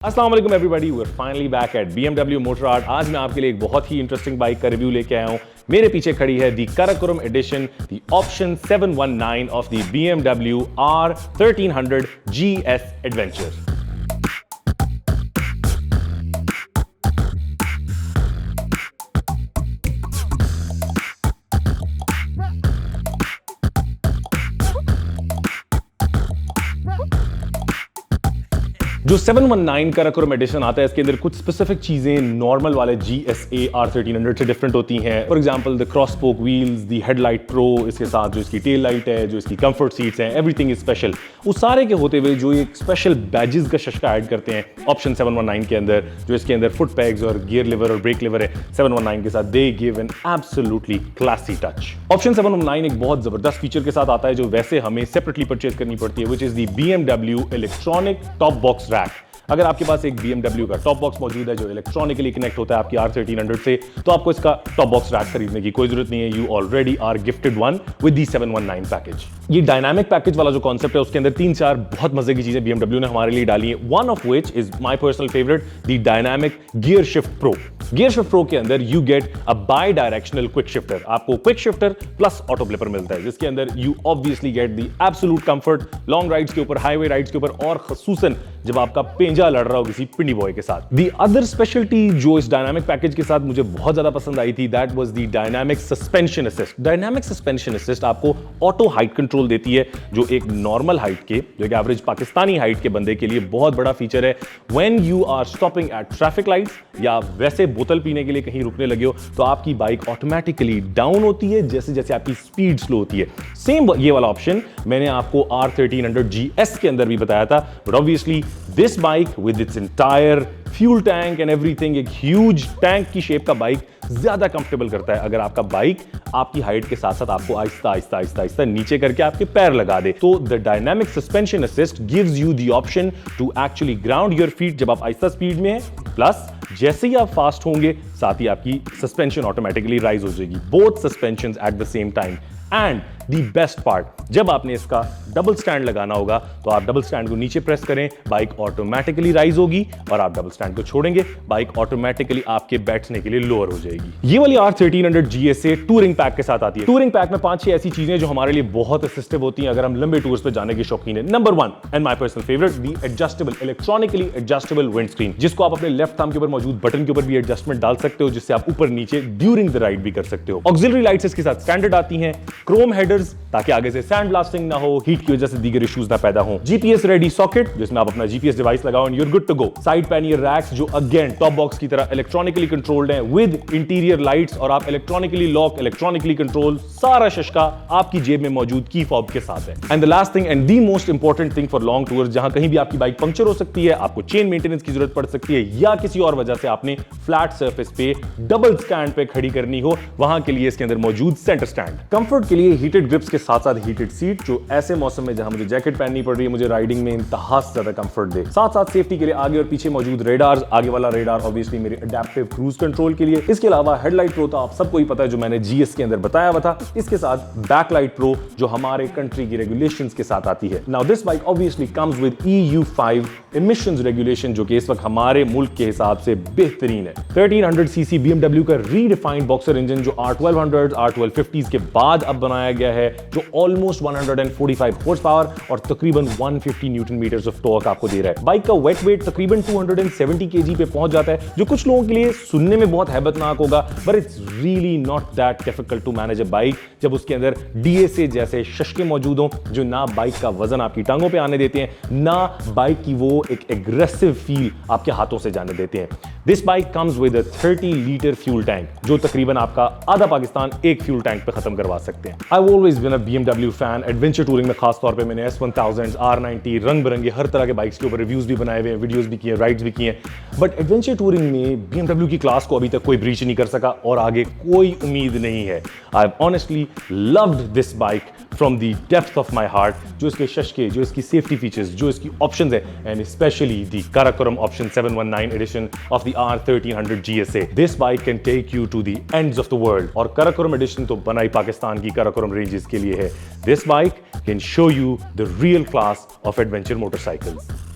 अस्सलाम वालेकुम everybody, we are finally back at BMW Motorrad. आज मैं आपके लिए एक बहुत ही इंटरेस्टिंग बाइक का रिव्यू लेके आया हूं। मेरे पीछे खड़ी है the Karakoram edition, the option 719 of the BMW R1300 GS adventure. जो 719 कराकोरम एडिशन आता है, इसके अंदर कुछ स्पेसिफिक चीजें नॉर्मल वाले GSA R1300 से डिफरेंट होती हैं। For example the cross spoke wheels, the headlight pro, इसके साथ जो इसकी टेल लाइट है, जो इसकी कंफर्ट सीट्स हैं, एवरीथिंग इज स्पेशल। उस सारे के होते हुए जो एक स्पेशल बैजेस का शशका ऐड करते हैं ऑप्शन 719 के अंदर, जो इसके अंदर फुट पैग्स और गियर लिवर और ब्रेक लिवर है 719 के साथ, they give an absolutely classy touch. Option 719 एक बहुत जबरदस्त फीचर के साथ आता है जो वैसे हमें सेपरेटली परचेज करनी पड़ती है, which is the BMW electronic top box rack. अगर आपके पास एक BMW का टॉप बॉक्स मौजूद है जो इलेक्ट्रॉनिकली कनेक्ट होता है आपकी R1300 से, तो आपको इसका टॉप बॉक्स रैक खरीदने की कोई जरूरत नहीं है। You already are gifted one with the 719 package. ये डायनामिक पैकेज वाला जो कॉन्सेप्ट है, उसके अंदर 3-4 बहुत मजे की चीजें BMW ने हमारे लिए डाली है। One of which is my personal favourite, the dynamic gear shift pro. Gear shift pro के अंदर you get a bidirectional quick shifter. आपको quick shifter plus auto blipper मिलता है, जिसके अंदर you obviously get the absolute comfort long rides के ऊपर, highway rides के ऊपर, और खसूसन जब आपका पेंजा लड़ रहा हो किसी पिंडी बॉय के साथ। दी अदर स्पेशलिटी जो इस डायनामिक पैकेज के साथ मुझे बहुत ज्यादा पसंद आई थी, that was the dynamic suspension assist. Dynamic suspension assist आपको ऑटो हाइट कंट्रोल देती है, जो एक नॉर्मल हाइट के, जो एक एवरेज पाकिस्तानी हाइट के बंदे के लिए बहुत बड़ा फीचर है। When you are stopping at traffic lights या वैसे बोतल पीने के लिए कहीं रुकने लगे हो, तो आपकी बाइक ऑटोमेटिकली डाउन होती है जैसे जैसे आपकी स्पीड स्लो होती है। सेम ये वाला ऑप्शन मैंने आपको R1300 GS के अंदर भी बताया था, but obviously this bike with its entire fuel tank and everything, एक ह्यूज टैंक की शेप का बाइक ज्यादा कंफर्टेबल करता है अगर आपका बाइक आपकी हाइट के साथ साथ आपको आहिस्ता आहिस्ता आहिस्ता आहिस्ता नीचे करके आपके पैर लगा दे। तो the dynamic suspension assist gives you the option to actually ground your feet जब आप आहिस्ता स्पीड में है, प्लस जैसे ही आप फास्ट होंगे साथ ही आपकी सस्पेंशन ऑटोमेटिकली राइज हो जाएगी, both suspensions at the same time. And the best part, जब आपने इसका डबल स्टैंड लगाना होगा तो आप डबल स्टैंड को नीचे प्रेस करें, बाइक ऑटोमेटिकली राइज होगी, और आप डबल स्टैंड को छोड़ेंगे, बाइक ऑटोमेटिकली आपके बैठने के लिए लोअर हो जाएगी। ये वाली R1300 GSA टूरिंग पैक के साथ आती है। टूरिंग पैक में 5-6 ऐसी चीजें जो हमारे लिए बहुत असिस्टिव होती हैं अगर हम लंबे टूर्स पे जाने के शौकीन है। Number 1 and my personal favourite, the adjustable, electronically adjustable wind screen, जिसको आप अपने लेफ्ट थंब के ऊपर मौजूद बटन के ऊपर भी एडजस्टमेंट डाल सकते हो, जिससे आप ऊपर नीचे ड्यूरिंग द राइड भी कर सकते हो। ऑक्सिलरी लाइट्स इसके साथ स्टैंडर्ड आती हैं, क्रोम हेडर्स ताकि आगे से सैंड ब्लास्टिंग ना हो, हीट की वजह से दीगर इश्यूज ना पैदा हो, GPS रेडी सॉकेट जिसमें आप अपना GPS डिवाइस लगाओ and you are good to go. Side pannier racks जो अगेन टॉप बॉक्स की तरह इलेक्ट्रॉनिकली कंट्रोल्ड है विद इंटीरियर लाइट्स, और आप इलेक्ट्रॉनिकली लॉक, इलेक्ट्रॉनिकली कंट्रोल, सारा शशका आपकी जेब में मौजूद की फॉब के साथ है। And the last thing and the most important thing for long tours, जहां कहीं भी आपकी बाइक पंक्चर हो सकती है, आपको चेन मेंटेनेंस की जरूरत पड़ सकती है, या किसी और वजह से आपने फ्लैट सरफेस पे डबल स्टैंड पे खड़ी करनी हो, वहां के लिए इसके अंदर मौजूद सेंटर स्टैंड। कंफर्ट के लिए हीटेड ग्रिप्स के साथ साथ हीटेड सीट, जो ऐसे मौसम में जहां मुझे जैकेट पहननी पड़ रही है, मुझे राइडिंग में इंतहा से ज्यादा कंफर्ट दे। साथ साथ सेफ्टी के लिए आगे और पीछे मौजूद रेडार्स, आगे वाला रेडार ऑब्वियसली मेरे अडैप्टिव क्रूज कंट्रोल के लिए। इसके अलावा हेडलाइट प्रो तो आप सबको ही पता है, जो मैंने GS के अंदर बताया हुआ था। इसके साथ बैकलाइट प्रो जो हमारे कंट्री की रेगुलेशंस के साथ आती है। Now this bike obviously comes with EU5 emissions regulation, जो कि इस वक्त हमारे मुल्क के हिसाब से बेहतरीन है। 1300 cc BMW का रीडिफाइंड बॉक्सर इंजन जो R1200 R1250s के बाद अब बनाया गया है, जो ऑलमोस्ट 145 हॉर्स पावर और तकरीबन 150 न्यूटन मीटर्स ऑफ टॉर्क आपको दे रहा है। बाइक का वेट वेट तकरीबन 270 kg पे पहुंच जाता है, जो कुछ लोगों के लिए सुनने में बहुत हैबतनाक होगा, but it's really not that difficult to manage a bike जब उसके अंदर DSA जैसे शशके मौजूद हों, जो ना बाइक का वजन आपकी टांगों पे आने देते हैं, ना बाइक की वो एक एग्रेसिव फील आपके हाथों से जाने देते हैं। This bike comes with a 30 litre fuel tank, जो तकरीबन आपका आधा पाकिस्तान एक फ्यूल टैंक पे खत्म करवा सकते हैं। I always been a BMW fan. Adventure touring में खास तौर पे मैंने S1000, R90, रंग बिरंगे हर तरह के बाइक्स के ऊपर रिव्यूज भी बनाए हुए हैं, वीडियोस भी किए, राइड्स भी किए, बट एडवेंचर टूरिंग में BMW की क्लास को अभी तक कोई ब्रीच नहीं कर सका और आगे कोई उम्मीद नहीं है। I have honestly loved this bike from the depth of my heart, जो इसके शशके, जो इसकी सेफ्टी फीचर्स, जो इसकी ऑप्शंस है, and specially the Karakoram option 719 edition of the R1300 GSA। This bike can take you to the ends of the world, और Karakoram addition तो बनाई पाकिस्तान की कराकोरम रेंजेस के लिए है। This bike can show you the real class of adventure motorcycles.